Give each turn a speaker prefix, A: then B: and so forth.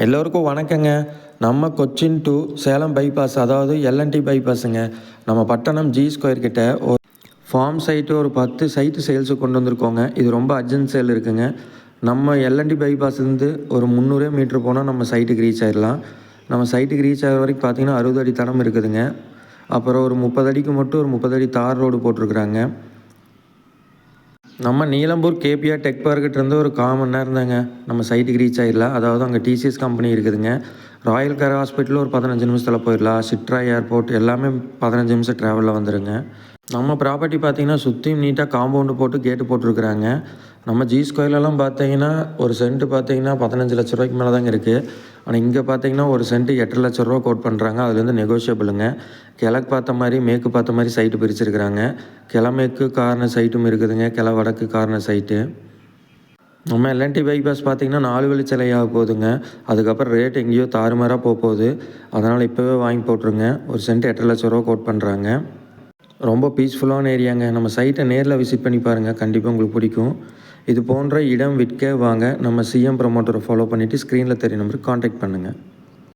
A: எல்லோருக்கும் வணக்கங்க. நம்ம கொச்சின் டு சேலம் பைபாஸ், அதாவது எல்என்டி பைபாஸுங்க. நம்ம பட்டணம் ஜி ஸ்கொயர் கிட்ட ஒரு ஃபார்ம் சைட்டு ஒரு 10 சைட்டு சேல்ஸுக்கு கொண்டு வந்திருக்கோங்க. இது ரொம்ப அர்ஜென்ட் சேல் இருக்குங்க. நம்ம எல்என்டி பைபாஸ்லேருந்து ஒரு 300 மீட்ரு போனால் நம்ம சைட்டுக்கு ரீச் ஆயிடலாம். நம்ம சைட்டுக்கு ரீச் ஆகிற வரைக்கும் பார்த்தீங்கன்னா 60 அடி தடம் இருக்குதுங்க. அப்புறம் ஒரு 30 அடிக்கு மட்டும் ஒரு 30 அடி தார் ரோடு போட்டிருக்குறாங்க. நம்ம நீலம்பூர் கேபிஆர் டெக் பார்க்கிட்டேருந்து ஒரு 1/4 மணி நேரம் தாங்க நம்ம சைட்டுக்கு ரீச் ஆகிடலாம். அதாவது அங்கே டிசிஎஸ் கம்பெனி இருக்குதுங்க. ராயல் கேர் ஹாஸ்பிட்டல் ஒரு 15 நிமிஷத்தில் போயிடலாம். சிட்ரா ஏர்போர்ட் எல்லாமே 15 நிமிஷம் ட்ராவலில் வந்துடுங்க. நம்ம ப்ராப்பர்ட்டி பார்த்திங்கன்னா சுற்றியும் நீட்டாக காம்பவுண்டு போட்டு கேட்டு போட்டிருக்குறாங்க. நம்ம ஜி ஸ்கொயர்லலாம் பார்த்தீங்கன்னா ஒரு சென்ட்டு பார்த்தீங்கன்னா 15 லட்ச ரூபாய்க்கு மேலே தாங்க இருக்குது. ஆனால் இங்கே பார்த்தீங்கன்னா ஒரு சென்ட்டு 8 லட்ச ரூபா கோட் பண்ணுறாங்க. அதுலேருந்து நெகோஷியபிளுங்க. கிழக்கு பார்த்த மாதிரி மேற்கு பார்த்த மாதிரி சைட்டு பிரிச்சிருக்கிறாங்க. கிழமேற்கு கார்னர் சைட்டும் இருக்குதுங்க, கிழ வடக்கு கார்னர் சைட்டு. நம்ம எல்என்டி பைபாஸ் பார்த்திங்கன்னா 4 வழிச்சாலையாக போகுதுங்க. அதுக்கப்புறம் ரேட் எங்கேயோ தாறுமாறாக போகுது. அதனால் இப்போவே வாங்கி போட்டுருங்க. ஒரு சென்ட் 8 லட்ச ரூபா கோட் பண்ணுறாங்க. ரொம்ப பீஸ்ஃபுல்லான ஏரியாங்க. நம்ம சைட்டை நேரில் விசிட் பண்ணி பாருங்கள், கண்டிப்பாக உங்களுக்கு பிடிக்கும். இது போன்ற இடம் விற்க வாங்க நம்ம சிஎம் ப்ரமோட்டரை ஃபாலோ பண்ணிவிட்டு ஸ்க்ரீனில் தெரிய நம்பருக்கு காண்டாக்ட் பண்ணுங்கள்.